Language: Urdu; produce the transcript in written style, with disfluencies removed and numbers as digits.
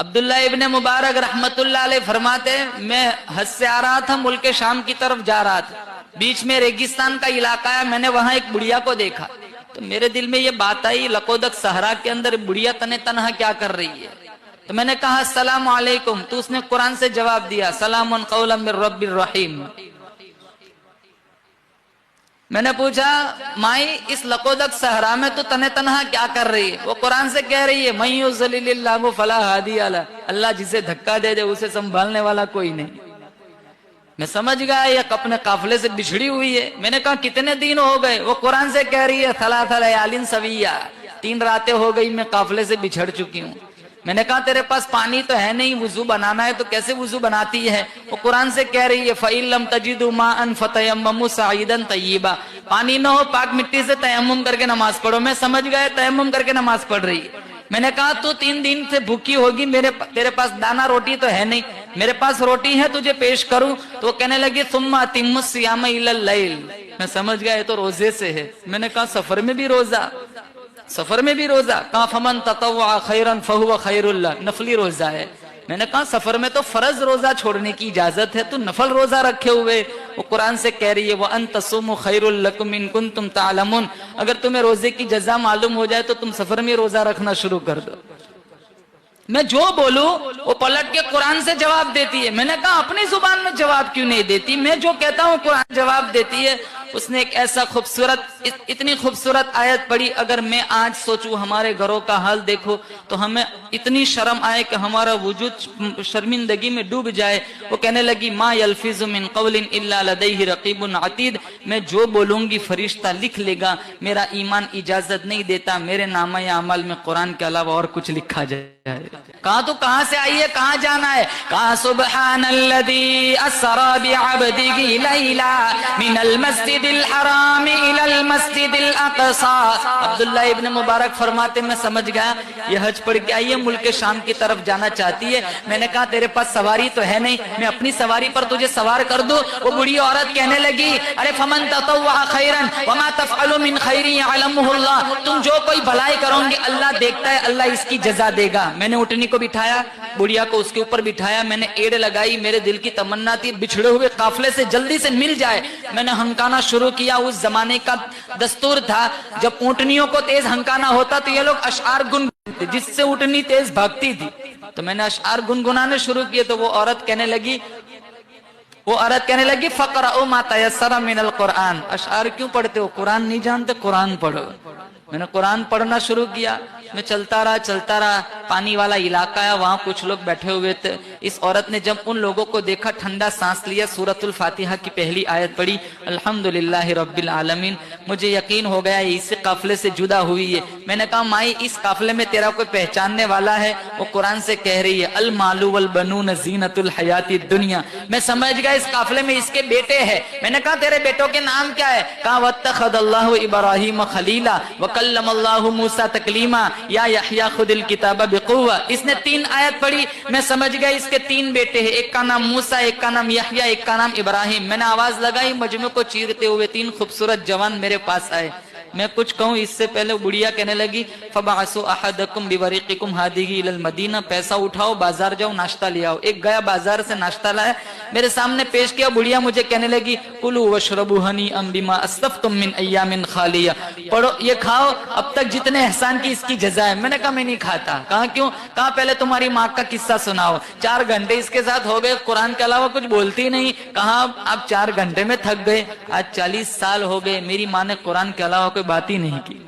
عبداللہ ابن مبارک رحمت اللہ علیہ فرماتے ہیں میں حج سے آ رہا تھا، ملک شام کی طرف جا رہا تھا، بیچ میں ریگستان کا علاقہ ہے، میں نے وہاں ایک بڑھیا کو دیکھا تو میرے دل میں یہ بات آئی لقودق صحرا کے اندر بڑھیا تنے تنہا کیا کر رہی ہے؟ تو میں نے کہا السلام علیکم، تو اس نے قرآن سے جواب دیا سلام قولا من رب الرحیم۔ میں نے پوچھا مائی اس لقودق صحرا میں تو تنے تنہا کیا کر رہی ہے؟ وہ قرآن سے کہہ رہی ہے من یضلل اللہ فلا ہادی لہ، اللہ جسے دھکا دے دے اسے سنبھالنے والا کوئی نہیں۔ میں سمجھ گیا یہ اپنے قافلے سے بچھڑی ہوئی ہے۔ میں نے کہا کتنے دن ہو گئے؟ وہ قرآن سے کہہ رہی ہے ثلاث لیال سویہ، 3 راتیں ہو گئی میں قافلے سے بچھڑ چکی ہوں۔ میں نے کہا تیرے پاس پانی تو ہے نہیں، وضو بنانا ہے تو کیسے وضو بناتی ہے؟ وہ قرآن سے کہہ رہی ہے فَإِن لَمْ تَجِدُوا مَاءً فَتَيَمَّمُوا صَعِيدًا طَيِّبًا، پانی نہ ہو پاک مٹی سے تیمم کر کے نماز پڑھو۔ میں سمجھ گیا تیمم کر کے نماز پڑھ رہی ہے۔ میں نے کہا تو 3 دن سے بھوکی ہوگی، تیرے پاس دانا روٹی تو ہے نہیں، میرے پاس روٹی ہے تجھے پیش کروں؟ تو وہ کہنے لگی ثُمَّ أَتِمُّوا الصِّيَامَ إِلَى اللَّيْلِ۔ میں سمجھ گیا یہ تو روزے سے ہے۔ میں نے کہا سفر میں بھی روزہ؟ سفر میں بھی روزہ؟ کہا فَمَن تَطَوَّعَ خَيْرًا فَهُوَ خَيْرٌ لَهُ، نفلی روزہ ہے۔ میں نے کہا سفر میں تو فرض روزہ چھوڑنے کی اجازت ہے، تو نفل روزہ رکھے ہوئے؟ وہ قرآن سے کہہ رہی ہے وَأَن تَصُومُوا خَيْرٌ لَكُمْ إِن كُنتُمْ تَعْلَمُونَ، اگر تمہیں روزے کی جزا معلوم ہو جائے تو تم سفر میں روزہ رکھنا شروع کر دو۔ میں جو بولوں وہ پلٹ کے قرآن سے جواب دیتی ہے۔ میں نے کہا اپنی زبان میں جواب کیوں نہیں دیتی؟ میں جو کہتا ہوں قرآن جواب دیتی ہے۔ اس نے ایک ایسا خوبصورت اتنی خوبصورت آیت پڑھی، اگر میں آج سوچوں ہمارے گھروں کا حال دیکھو تو ہمیں اتنی شرم آئے کہ ہمارا وجود شرمندگی میں ڈوب جائے۔ وہ کہنے لگی ما یلفظ من قول الا لدیہ رقیب عتید، میں جو بولوں گی فرشتہ لکھ لے گا، میرا ایمان اجازت نہیں دیتا میرے نامہ اعمال میں قرآن کے علاوہ اور کچھ لکھا جائے۔ کہا تو کہاں سے آئی ہے، کہاں جانا ہے؟ کہا سبحان الذی اسری بعبدہ لیلا من المسجد الحرام الى المسجد الاقصى۔ عبداللہ ابن مبارک فرماتے میں سمجھ گیا یہ حج پڑھ کے آئی ہے، ملک شام کی طرف جانا چاہتی ہے۔ میں نے کہا تیرے پاس سواری تو ہے نہیں، میں اپنی سواری پر تجھے سوار کر دوں؟ وہ بڑی عورت کہنے لگی ارے فمن تطوع خیرا وما تفعل من خیر یعلمہ اللہ، تم جو کوئی بھلائی کرو گے اللہ دیکھتا ہے، اللہ اس کی جزا دے گا۔ میں نے اٹھنی کو بٹھایا، بڑھیا کو اس کے اوپر بٹھایا، میں نے ایڑ لگائی، میرے دل کی تمنا تھی بچھڑے ہوئے قافلے سے جلدی سے مل جائے۔ میں نے ہنکانا شروع کیا۔ اس زمانے کا دستور تھا جب اونٹنیوں کو تیز ہنکانا ہوتا تو یہ لوگ اشعار گنگناتے جس سے اونٹنی تیز بھاگتی تھی، تو میں نے اشعار گنگنانے شروع کیے تو وہ عورت کہنے لگی فقرؤوا ما تیسر من القرآن، اشعار کیوں پڑھتے ہو؟ قرآن نہیں جانتے؟ قرآن پڑھو۔ میں نے قرآن پڑھنا شروع کیا۔ میں چلتا رہا، پانی والا علاقہ ہے، وہاں کچھ لوگ بیٹھے ہوئے تھے۔ اس عورت نے جب ان لوگوں کو دیکھا ٹھنڈا سانس لیا، سورۃ الفاتحہ کی پہلی آیت پڑھی الحمدللہ رب العالمین۔ مجھے یقین ہو گیا یہ اسی قافلے سے جدا ہوئی ہے۔ میں نے کہا مائی اس قافلے میں تیرا کوئی پہچاننے والا ہے؟ وہ قرآن سے کہہ رہی ہے المال والبنون زینت الحیات الدنیا۔ میں سمجھ گیا اس قافلے میں اس کے بیٹے ہیں۔ میں نے کہا تیرے بیٹوں کے نام کیا ہے؟ کہا واتخذ اللہ ابراہیم خلیلا وکلم اللہ موسیٰ تکلیما یا یحییٰ خذ الکتاب بقوہ۔ اس نے 3 آیت پڑھی، میں سمجھ گیا اس کے 3 بیٹے ہیں، ایک کا نام موسیٰ، ایک کا نام یحییٰ، ایک کا نام ابراہیم۔ میں نے آواز لگائی، مجمع کو چیرتے ہوئے 3 خوبصورت جوان میرے پاس آئے۔ میں کچھ کہوں اس سے پہلے بڑھیا کہنے لگی فبعثوا احدکم بورقکم ہذہ الی المدینہ، پیسہ اٹھاؤ بازار جاؤ ناشتہ لے آؤ۔ ایک گیا بازار سے ناشتہ لایا، میرے سامنے پیش کیا۔ بڑھیا مجھے کہنے لگی کلوا واشربوا ہنیئا بما اسلفتم من ایام خالیہ، پڑھو یہ کھاؤ اب تک جتنے احسان کی اس کی جزا ہے۔ میں نے کہا میں نہیں کھاتا۔ کہا کیوں؟ کہا پہلے تمہاری ماں کا قصہ سناؤ، 4 گھنٹے اس کے ساتھ ہو گئے، قرآن کے علاوہ کچھ بولتی نہیں۔ کہا اب 4 گھنٹے میں تھک گئے، آج 40 سال ہو گئے، میری ماں نے قرآن کے علاوہ کوئی بات ہی نہیں کی۔